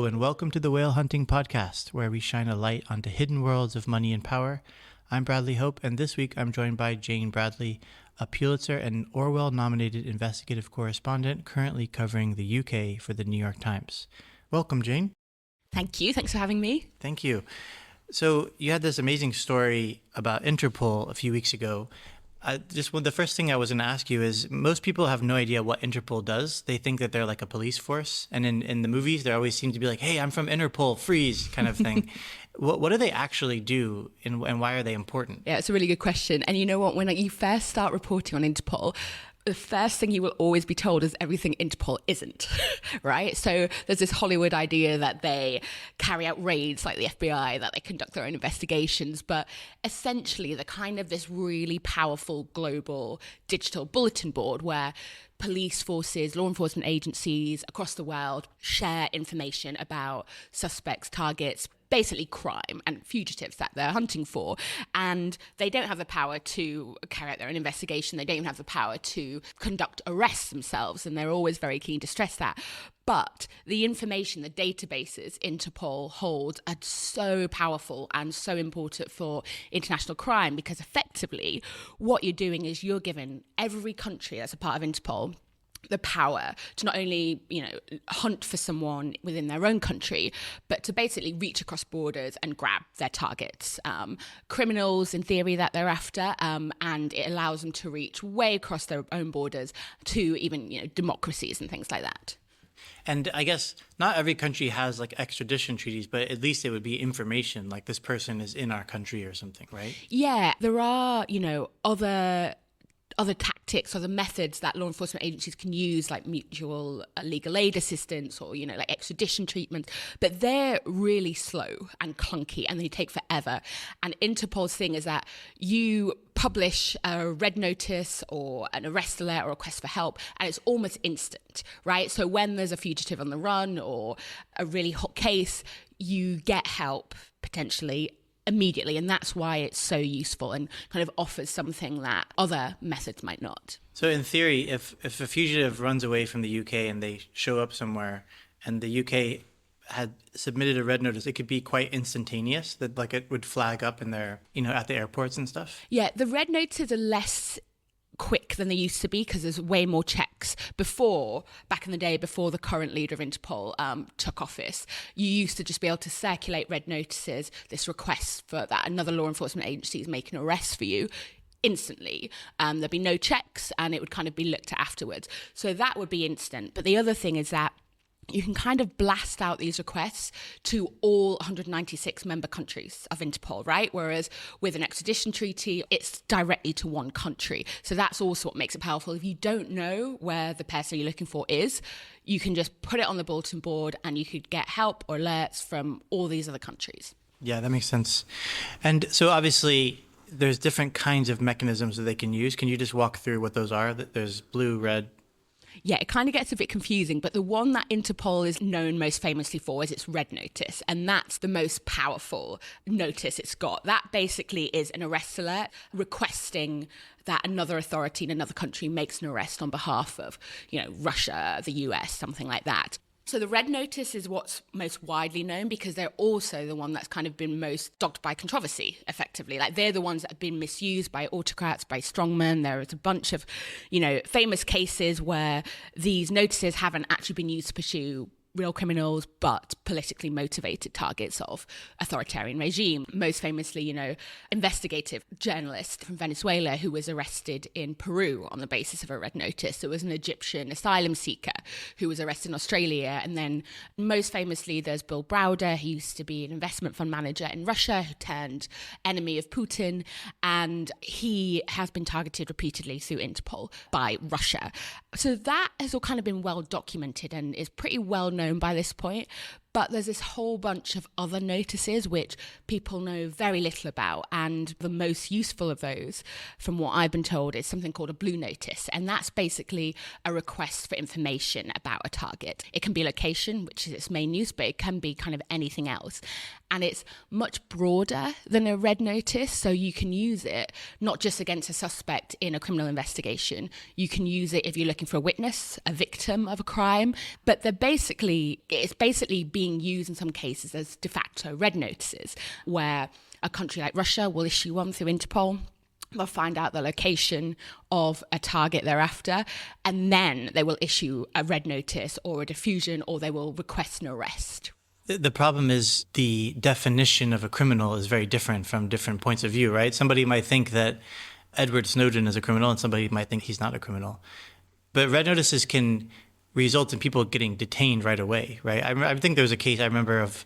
and welcome to the Whale Hunting Podcast, where we shine a light onto hidden worlds of money and power. I'm Bradley Hope, and this week I'm joined by Jane Bradley, a Pulitzer and Orwell-nominated investigative correspondent currently covering the UK for the New York Times. Welcome, Jane. Thank you. Thanks for having me. Thank you. So you had this amazing story about Interpol a few weeks ago. The first thing I was going to ask you is, most people have no idea what Interpol does. They think that they're like a police force. And in the movies, they always seem to be like, hey, I'm from Interpol, freeze, kind of thing. What do they actually do, and why are they important? Yeah, it's a really good question. And you know what? When you first start reporting on Interpol, the first thing you will always be told is everything Interpol isn't, right? So there's this Hollywood idea that they carry out raids like the FBI, that they conduct their own investigations, but essentially they're kind of this really powerful global digital bulletin board where police forces, law enforcement agencies across the world share information about suspects, targets, basically crime and fugitives that they're hunting for. And they don't have the power to carry out their own investigation. They don't even have the power to conduct arrests themselves. And they're always very keen to stress that. But the information, the databases Interpol holds are so powerful and so important for international crime, because effectively what you're doing is you're giving every country that's a part of Interpol the power to not only, hunt for someone within their own country, but to basically reach across borders and grab their targets, criminals in theory that they're after, and it allows them to reach way across their own borders to even, democracies and things like that. And I guess not every country has like extradition treaties, but at least it would be information like this person is in our country or something, right? Yeah, there are, other tactics or the methods that law enforcement agencies can use, like mutual legal aid assistance or, like extradition treatment, but they're really slow and clunky and they take forever. And Interpol's thing is that you publish a red notice or an arrest alert or request for help, and it's almost instant, right? So when there's a fugitive on the run or a really hot case, you get help potentially immediately, and that's why it's so useful and kind of offers something that other methods might not. So in theory, if a fugitive runs away from the UK and they show up somewhere and the UK had submitted a red notice, it could be quite instantaneous, that like it would flag up in their, at the airports and stuff? Yeah, the red notices are less quick than they used to be because there's way more checks. Back in the day, before the current leader of Interpol took office, you used to just be able to circulate red notices, this request for that another law enforcement agency is making an arrest for you instantly. There'd be no checks and it would kind of be looked at afterwards. So that would be instant. But the other thing is that you can kind of blast out these requests to all 196 member countries of Interpol, right? Whereas with an extradition treaty, it's directly to one country. So that's also what makes it powerful. If you don't know where the person you're looking for is, you can just put it on the bulletin board and you could get help or alerts from all these other countries. Yeah, that makes sense. And so obviously there's different kinds of mechanisms that they can use. Can you just walk through what those are? There's blue, red. Yeah, it kind of gets a bit confusing, but the one that Interpol is known most famously for is its red notice, and that's the most powerful notice it's got. That basically is an arrest alert requesting that another authority in another country makes an arrest on behalf of, Russia, the US, something like that. So the red notice is what's most widely known because they're also the one that's kind of been most dogged by controversy, effectively. Like they're the ones that have been misused by autocrats, by strongmen. There is a bunch of, famous cases where these notices haven't actually been used to pursue real criminals, but politically motivated targets of authoritarian regime. Most famously, investigative journalist from Venezuela who was arrested in Peru on the basis of a red notice. There was an Egyptian asylum seeker who was arrested in Australia. And then most famously, there's Bill Browder. He used to be an investment fund manager in Russia who turned enemy of Putin. And he has been targeted repeatedly through Interpol by Russia. So that has all kind of been well documented and is pretty well known by this point. But there's this whole bunch of other notices which people know very little about. And the most useful of those, from what I've been told, is something called a blue notice. And that's basically a request for information about a target. It can be location, which is its main use, but it can be kind of anything else. And it's much broader than a red notice. So you can use it not just against a suspect in a criminal investigation. You can use it if you're looking for a witness, a victim of a crime. But it's basically being being used in some cases as de facto red notices, where a country like Russia will issue one through Interpol. They'll find out the location of a target they're after, and then they will issue a red notice or a diffusion, or they will request an arrest. The problem is the definition of a criminal is very different from different points of view, right? Somebody might think that Edward Snowden is a criminal, and somebody might think he's not a criminal. But red notices can result in people getting detained right away, right? I think there was a case I remember of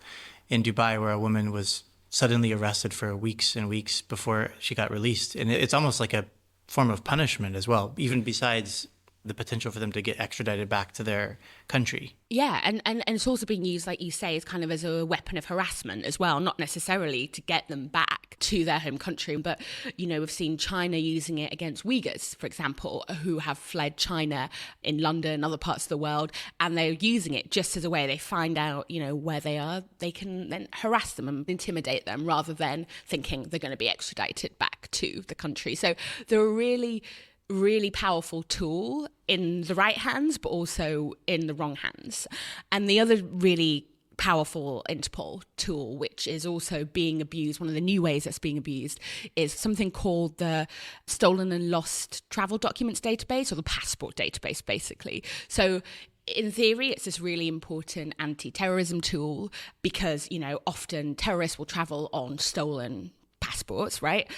in Dubai where a woman was suddenly arrested for weeks and weeks before she got released. And it's almost like a form of punishment as well, even besides the potential for them to get extradited back to their country. Yeah, and it's also being used, like you say, as kind of as a weapon of harassment as well, not necessarily to get them back to their home country. But, we've seen China using it against Uyghurs, for example, who have fled China in London and other parts of the world, and they're using it just as a way they find out, where they are. They can then harass them and intimidate them rather than thinking they're going to be extradited back to the country. So they're a really powerful tool in the right hands, but also in the wrong hands. And the other really powerful Interpol tool, which is also being abused, one of the new ways that's being abused, is something called the Stolen and Lost Travel Documents Database, or the Passport Database, basically. So in theory, it's this really important anti-terrorism tool because, often terrorists will travel on stolen passports, right?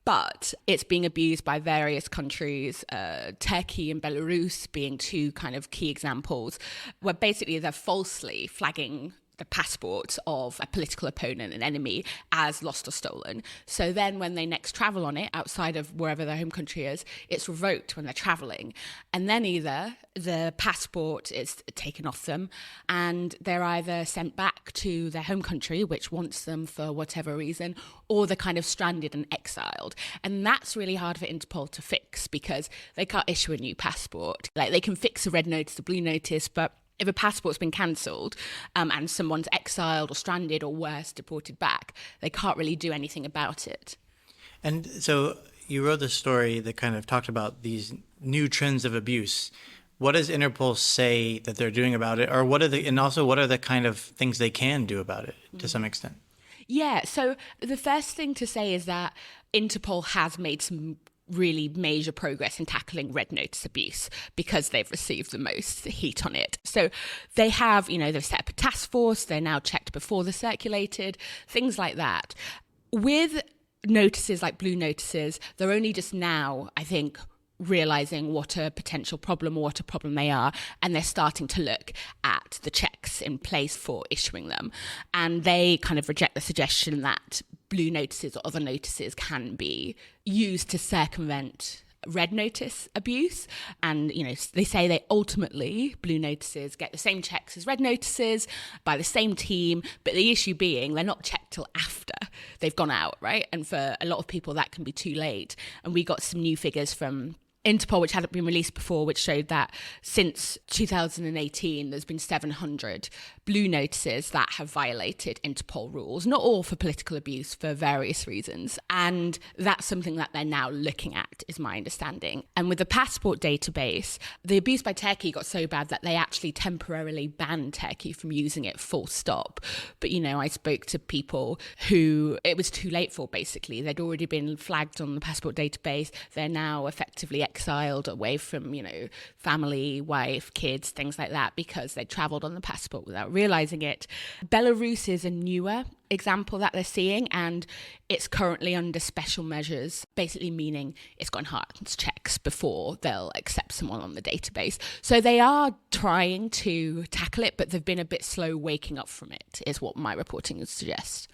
But it's being abused by various countries, Turkey and Belarus being two kind of key examples, where basically they're falsely flagging the passports of a political opponent, an enemy, as lost or stolen. So then when they next travel on it outside of wherever their home country is, it's revoked when they're traveling. And then either the passport is taken off them and they're either sent back to their home country, which wants them for whatever reason, or they're kind of stranded and exiled. And that's really hard for Interpol to fix because they can't issue a new passport. Like, they can fix a red notice, a blue notice, but if a passport's been cancelled and someone's exiled or stranded or worse, deported back, they can't really do anything about it. And so you wrote the story that kind of talked about these new trends of abuse. What does Interpol say that they're doing about it? Or what are the kind of things they can do about it to some extent? Yeah, so the first thing to say is that Interpol has made some really major progress in tackling red notice abuse because they've received the most heat on it. So they have, they've set up a task force, they're now checked before they're circulated, things like that. With notices like blue notices, they're only just now, I think, realizing what a potential problem or what a problem they are, and they're starting to look at the checks in place for issuing them. And they kind of reject the suggestion that blue notices or other notices can be used to circumvent red notice abuse. And, they say they ultimately, blue notices get the same checks as red notices by the same team, but the issue being they're not checked till after they've gone out, right? And for a lot of people that can be too late. And we got some new figures from Interpol, which hadn't been released before, which showed that since 2018, there's been 700 blue notices that have violated Interpol rules, not all for political abuse, for various reasons. And that's something that they're now looking at, is my understanding. And with the passport database, the abuse by Turkey got so bad that they actually temporarily banned Turkey from using it full stop. But, I spoke to people who it was too late for, basically. They'd already been flagged on the passport database. They're now effectively exiled away from, family, wife, kids, things like that, because they travelled on the passport without realising it. Belarus is a newer example that they're seeing, and it's currently under special measures, basically meaning it's got enhanced checks before they'll accept someone on the database. So they are trying to tackle it, but they've been a bit slow waking up from it, is what my reporting would suggest.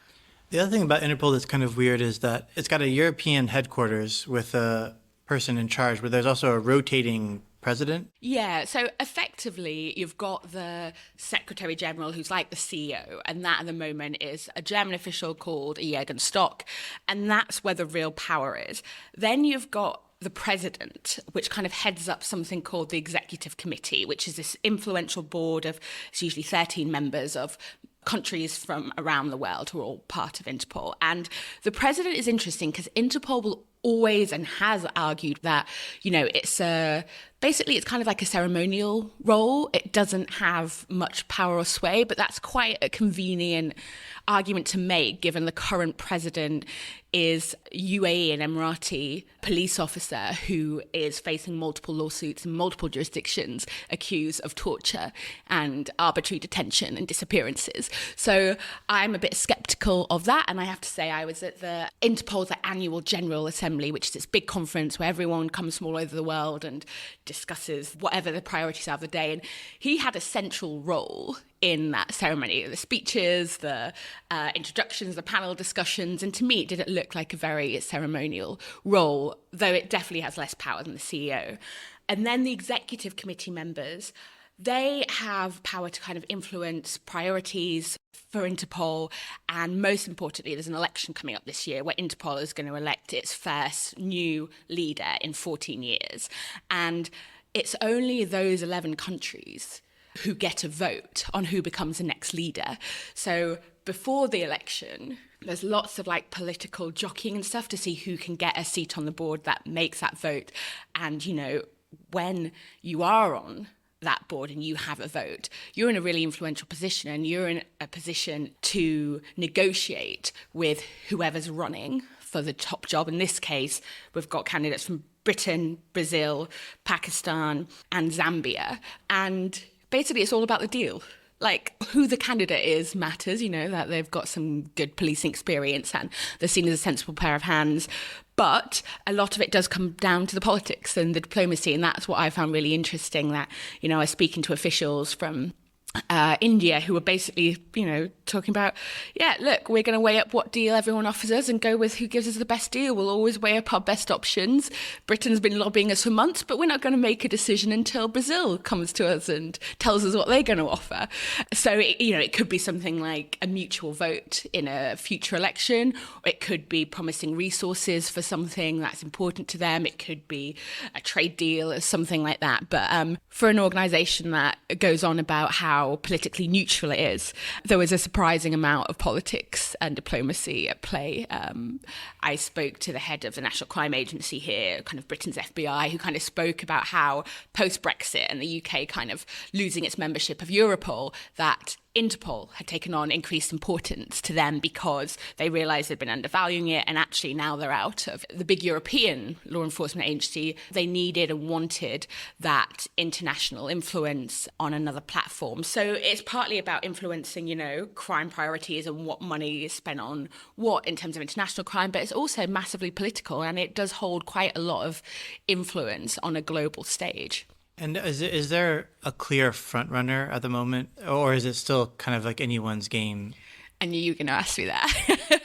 The other thing about Interpol that's kind of weird is that it's got a European headquarters with a person in charge, but there's also a rotating president? Yeah, so effectively you've got the Secretary General who's like the CEO, and that at the moment is a German official called Jürgen Stock, and that's where the real power is. Then you've got the president, which kind of heads up something called the Executive Committee, which is this influential board of, it's usually 13 members of countries from around the world who are all part of Interpol. And the president is interesting because Interpol will always and has argued that, it's a Basically, it's kind of like a ceremonial role. It doesn't have much power or sway, but that's quite a convenient argument to make given the current president is UAE and Emirati police officer who is facing multiple lawsuits in multiple jurisdictions accused of torture and arbitrary detention and disappearances. So I'm a bit skeptical of that. And I have to say, I was at the Interpol's annual General Assembly, which is this big conference where everyone comes from all over the world and discusses whatever the priorities are of the day. And he had a central role in that ceremony, the speeches, the introductions, the panel discussions. And to me, it didn't look like a very ceremonial role, though it definitely has less power than the CEO. And then the executive committee members, they have power to kind of influence priorities for Interpol. And most importantly, there's an election coming up this year where Interpol is going to elect its first new leader in 14 years. And it's only those 11 countries who get a vote on who becomes the next leader. So before the election, there's lots of like political jockeying and stuff to see who can get a seat on the board that makes that vote. And, you know, when you are on that board and you have a vote, you're in a really influential position and you're in a position to negotiate with whoever's running for the top job. In this case, we've got candidates from Britain, Brazil, Pakistan, and Zambia. And basically, it's all about the deal. Like, who the candidate is matters, you know, that they've got some good policing experience and they're seen as a sensible pair of hands. But a lot of it does come down to the politics and the diplomacy. And that's what I found really interesting, that, you know, I was speaking to officials from India who were basically, you know, talking about, yeah, look, we're going to weigh up what deal everyone offers us and go with who gives us the best deal. We'll always weigh up our best options. Britain's been lobbying us for months, but we're not going to make a decision until Brazil comes to us and tells us what they're going to offer. So, it could be something like a mutual vote in a future election, or it could be promising resources for something that's important to them. It could be a trade deal or something like that. But for an organisation that goes on about how politically neutral it is, there was a surprising amount of politics and diplomacy at play. I spoke to the head of the National Crime Agency here, kind of Britain's FBI, who kind of spoke about how post-Brexit and the UK kind of losing its membership of Europol, that Interpol had taken on increased importance to them because they realised they'd been undervaluing it, and actually now they're out of the big European law enforcement agency. They needed and wanted that international influence on another platform. So it's partly about influencing, you know, crime priorities and what money is spent on what in terms of international crime, but it's also massively political, and it does hold quite a lot of influence on a global stage. And is there a clear front runner at the moment, or is it still kind of like anyone's game? I knew you were going to ask me that.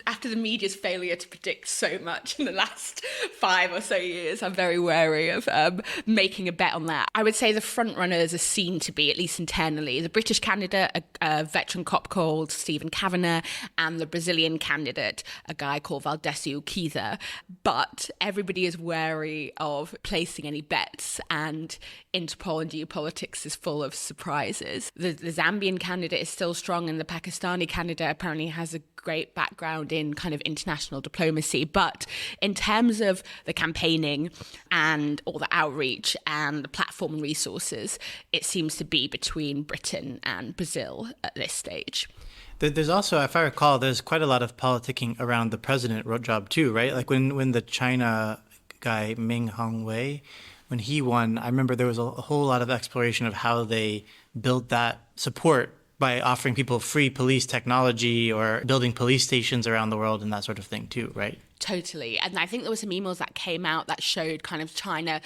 After the media's failure to predict so much in the last 5 or so years, I'm very wary of making a bet on that. I would say the front runners are seen to be, at least internally, the British candidate, a veteran cop called Stephen Kavanagh, and the Brazilian candidate, a guy called Valdécio Kiza. But everybody is wary of placing any bets, and Interpol and geopolitics is full of surprises. The Zambian candidate is still strong, and the Pakistani candidate apparently has a great background in kind of international diplomacy. But in terms of the campaigning and all the outreach and the platform and resources, it seems to be between Britain and Brazil at this stage. There's also, if I recall, there's quite a lot of politicking around the president job too, right? Like when the China guy, Ming Hongwei, when he won, I remember there was a whole lot of exploration of how they built that support by offering people free police technology or building police stations around the world and that sort of thing too, right? Totally. And I think there were some emails that came out that showed kind of China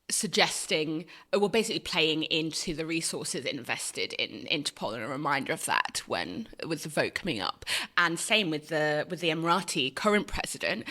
suggesting, well, basically playing into the resources invested in Interpol, and a reminder of that with the vote coming up. And same with the Emirati current president.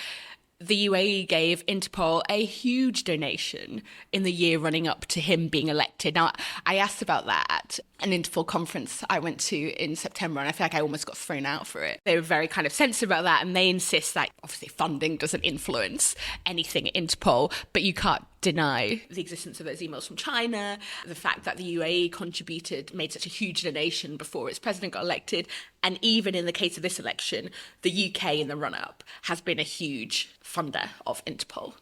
The UAE gave Interpol a huge donation in the year running up to him being elected. Now, I asked about that at an Interpol conference I went to in September, and I feel like I almost got thrown out for it. They were very kind of sensitive about that, and they insist that obviously funding doesn't influence anything at Interpol, but you can't deny the existence of those emails from China, the fact that the UAE made such a huge donation before its president got elected, and even in the case of this election, the UK in the run-up has been a huge funder of Interpol.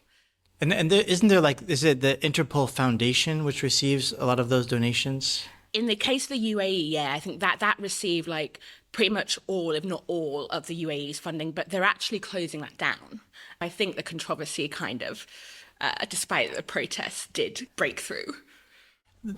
And isn't there like, is it the Interpol Foundation which receives a lot of those donations? In the case of the UAE, yeah, I think that received like pretty much all, if not all, of the UAE's funding, but they're actually closing that down. I think the controversy kind of, despite the protests, did break through.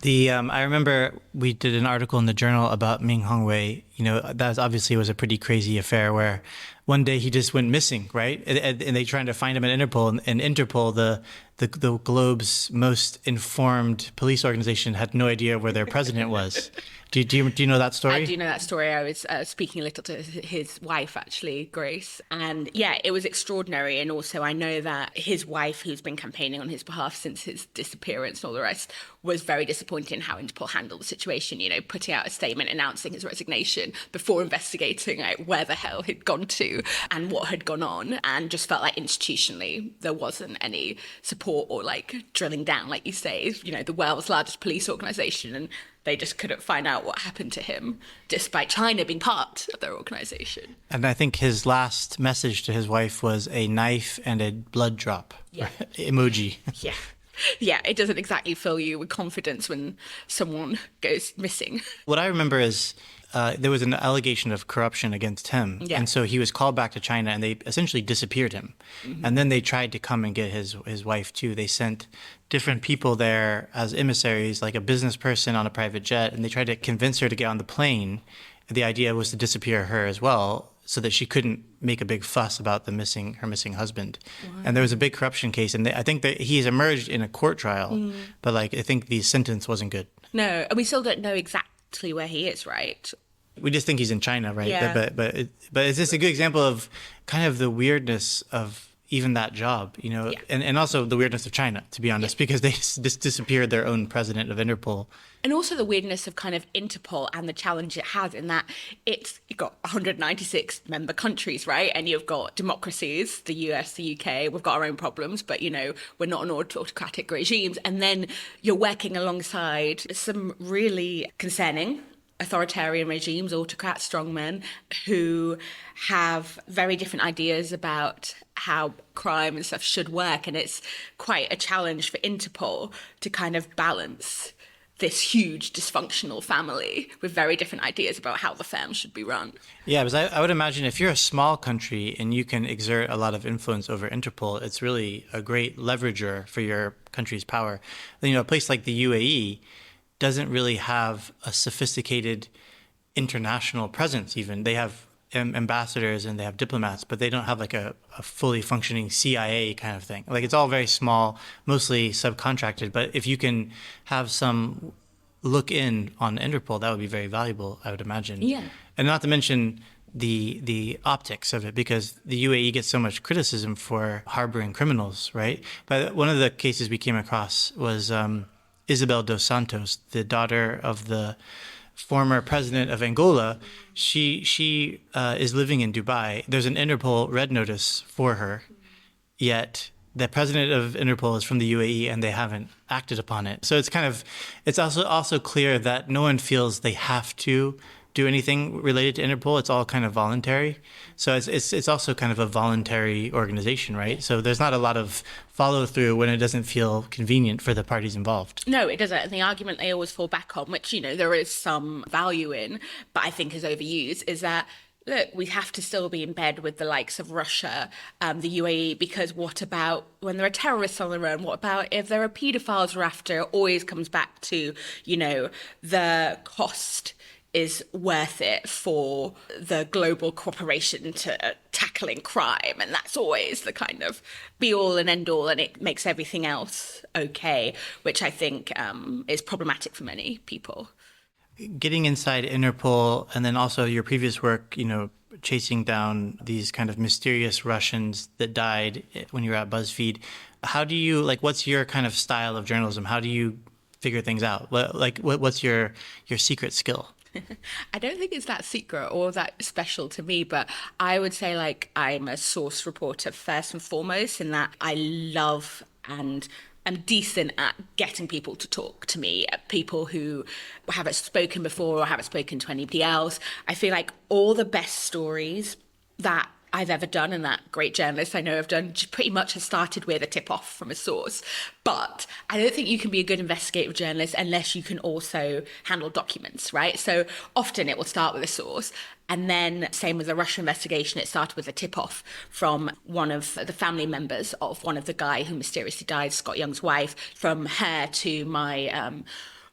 I remember we did an article in the journal about Ming Hongwei. You know, that obviously was a pretty crazy affair where one day he just went missing, right? And they trying to find him at Interpol, and Interpol, the globe's most informed police organization, had no idea where their president was. Do you know that story? I do know that story. I was speaking a little to his wife, actually, Grace. And yeah, it was extraordinary. And also, I know that his wife, who's been campaigning on his behalf since his disappearance and all the rest, was very disappointed in how Interpol handled the situation, you know, putting out a statement announcing his resignation before investigating like, where the hell he'd gone to and what had gone on, and just felt like institutionally there wasn't any support or like drilling down, like you say, you know, the world's largest police organization, and they just couldn't find out what happened to him, despite China being part of their organization. And I think his last message to his wife was a knife and a blood drop emoji. Yeah. Yeah, it doesn't exactly fill you with confidence when someone goes missing. What I remember is there was an allegation of corruption against him. Yeah. And so he was called back to China and they essentially disappeared him. Mm-hmm. And then they tried to come and get his wife too. They sent different people there as emissaries, like a business person on a private jet, and they tried to convince her to get on the plane. The idea was to disappear her as well, so that she couldn't make a big fuss about her missing husband. Wow. And there was a big corruption case, and I think that he's emerged in a court trial, but like I think the sentence wasn't good. No, and we still don't know exactly where he is, right? We just think he's in China, right? Yeah. But it's just a good example of kind of the weirdness of even that job, you know, and also the weirdness of China, to be honest, because they just disappeared their own president of Interpol. And also the weirdness of kind of Interpol and the challenge it has in that you've got 196 member countries, right? And you've got democracies, the US, the UK, we've got our own problems, but, you know, we're not an autocratic regimes. And then you're working alongside some really concerning authoritarian regimes, autocrats, strongmen, who have very different ideas about how crime and stuff should work. And it's quite a challenge for Interpol to kind of balance this huge dysfunctional family with very different ideas about how the firm should be run. Yeah, because I would imagine if you're a small country and you can exert a lot of influence over Interpol, it's really a great leverager for your country's power. You know, a place like the UAE doesn't really have a sophisticated international presence even. They have ambassadors and they have diplomats, but they don't have like a fully functioning CIA kind of thing. Like it's all very small, mostly subcontracted. But if you can have some look in on Interpol, that would be very valuable, I would imagine. Yeah. And not to mention the optics of it, because the UAE gets so much criticism for harboring criminals, right? But one of the cases we came across was Isabel dos Santos, the daughter of the former president of Angola. She is living in Dubai. There's an Interpol red notice for her, yet the president of Interpol is from the UAE and they haven't acted upon it. So it's also clear that no one feels they have to do anything related to Interpol. It's all kind of voluntary. So it's also kind of a voluntary organization, right? So there's not a lot of follow through when it doesn't feel convenient for the parties involved. No, it doesn't. And the argument they always fall back on, which, you know, there is some value in, but I think is overused, is that look, we have to still be in bed with the likes of Russia, the UAE, because what about when there are terrorists on the run? What about if there are paedophiles we're after? It always comes back to, you know, the cost is worth it for the global cooperation to tackling crime. And that's always the kind of be all and end all, and it makes everything else okay, which I think is problematic for many people. Getting inside Interpol and then also your previous work, you know, chasing down these kind of mysterious Russians that died when you were at BuzzFeed. How do you, like, what's your kind of style of journalism? How do you figure things out? What's your secret skill? I don't think it's that secret or that special to me, but I would say like I'm a source reporter first and foremost, in that I love and am decent at getting people to talk to me, people who haven't spoken before or haven't spoken to anybody else. I feel like all the best stories that I've ever done, and that great journalists I know have done, pretty much has started with a tip-off from a source. But I don't think you can be a good investigative journalist unless you can also handle documents, right? So often it will start with a source, and then same with the Russia investigation, it started with a tip-off from one of the family members of one of the guy who mysteriously died, Scott Young's wife, from her to my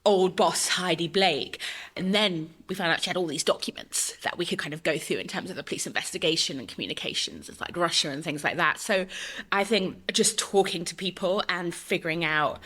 old boss, Heidi Blake. And then we found out she had all these documents that we could kind of go through in terms of the police investigation and communications with like Russia and things like that. So I think just talking to people and figuring out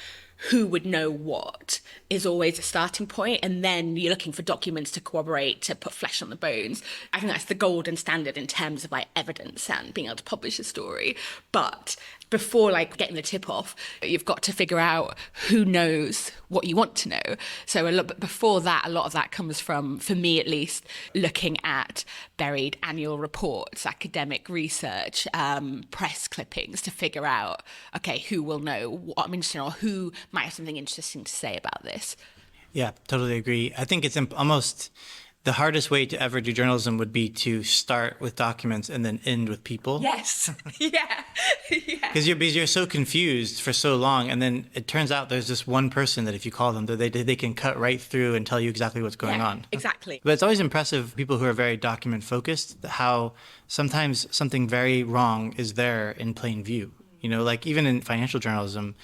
who would know what is always a starting point. And then you're looking for documents to corroborate, to put flesh on the bones. I think that's the golden standard in terms of like evidence and being able to publish a story. But before like getting the tip off, you've got to figure out who knows what you want to know. So a lot before that, a lot of that comes from, for me at least, looking at buried annual reports, academic research, press clippings to figure out, okay, who will know what I'm interested in, or who might have something interesting to say about this. Yeah, totally agree. I think it's almost the hardest way to ever do journalism would be to start with documents and then end with people. Yes. Yeah. Because you're so confused for so long, and then it turns out there's this one person that if you call them, they can cut right through and tell you exactly what's going on. Exactly. But it's always impressive, people who are very document focused, how sometimes something very wrong is there in plain view. You know, like even in financial journalism,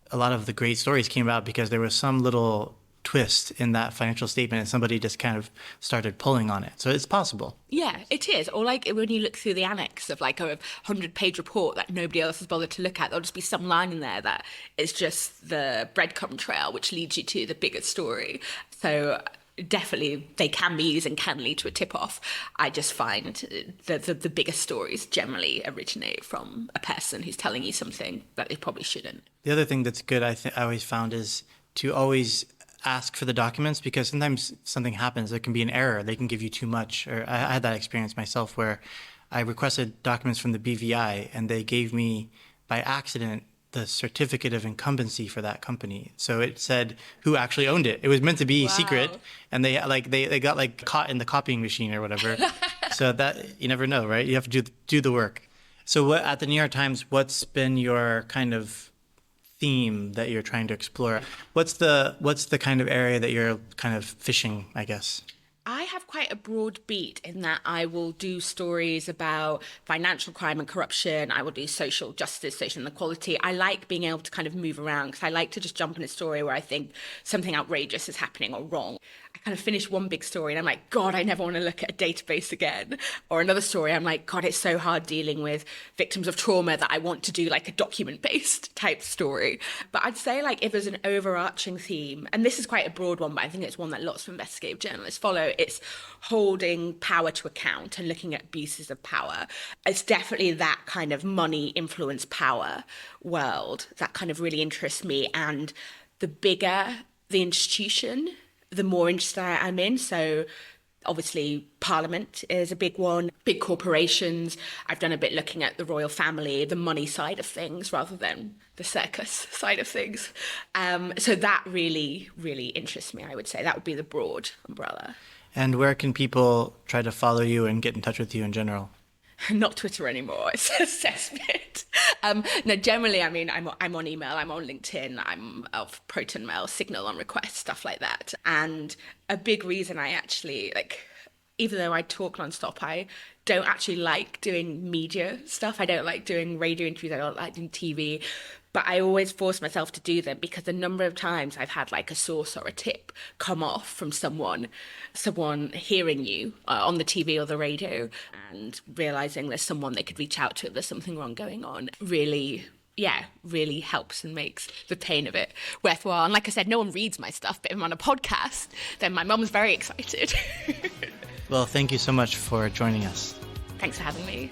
a lot of the great stories came about because there was some little twist in that financial statement and somebody just kind of started pulling on it. So it's possible. Yeah, it is. Or like when you look through the annex of like a 100-page report that nobody else has bothered to look at, there'll just be some line in there that is just the breadcrumb trail which leads you to the bigger story. So definitely they can be used and can lead to a tip-off. I just find the biggest stories generally originate from a person who's telling you something that they probably shouldn't. The other thing that's good I always found is to always ask for the documents, because sometimes something happens. There can be an error. They can give you too much. Or I had that experience myself where I requested documents from the BVI and they gave me by accident the certificate of incumbency for that company. So it said who actually owned it. It was meant to be secret, and they got like caught in the copying machine or whatever. So that you never know, right? You have to do the work. So what at the New York Times, what's been your kind of theme that you're trying to explore? What's the kind of area that you're kind of fishing, I guess? I have quite a broad beat in that I will do stories about financial crime and corruption. I will do social justice, social inequality. I like being able to kind of move around because I like to just jump in a story where I think something outrageous is happening or wrong. I kind of finish one big story and I'm like, God, I never want to look at a database again. Or another story, I'm like, God, it's so hard dealing with victims of trauma that I want to do like a document-based type story. But I'd say like if there's an overarching theme, and this is quite a broad one, but I think it's one that lots of investigative journalists follow, it's holding power to account and looking at abuses of power. It's definitely that kind of money, influence, power world that kind of really interests me. And the bigger the institution, the more interested I'm in. So obviously Parliament is a big one, big corporations. I've done a bit looking at the royal family, the money side of things rather than the circus side of things. So that really, really interests me, I would say. That would be the broad umbrella. And where can people try to follow you and get in touch with you in general? Not Twitter anymore. It's a cesspit. No, generally, I mean, I'm on email, I'm on LinkedIn, I'm of Proton Mail, Signal on request, stuff like that. And a big reason I actually, like, even though I talk nonstop, I don't actually like doing media stuff. I don't like doing radio interviews. I don't like doing TV. But I always force myself to do them because the number of times I've had like a source or a tip come off from someone hearing you on the TV or the radio and realising there's someone they could reach out to if there's something wrong going on really helps and makes the pain of it worthwhile. And like I said, no one reads my stuff, but if I'm on a podcast, then my mum's very excited. Well, thank you so much for joining us. Thanks for having me.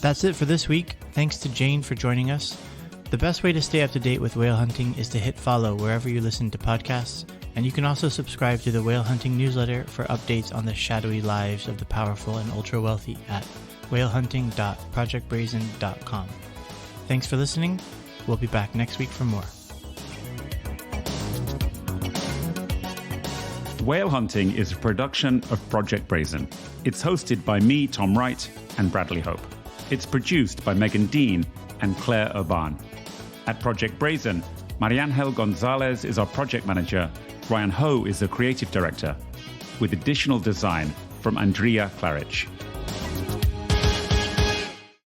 That's it for this week. Thanks to Jane for joining us. The best way to stay up to date with whale hunting is to hit follow wherever you listen to podcasts, and you can also subscribe to the Whale Hunting newsletter for updates on the shadowy lives of the powerful and ultra-wealthy at whalehunting.projectbrazen.com. Thanks for listening. We'll be back next week for more. Whale Hunting is a production of Project Brazen. It's hosted by me, Tom Wright, and Bradley Hope. It's produced by Megan Dean and Claire Urban. At Project Brazen, Mariangel Gonzalez is our project manager. Ryan Ho is the creative director, with additional design from Andrea Claridge.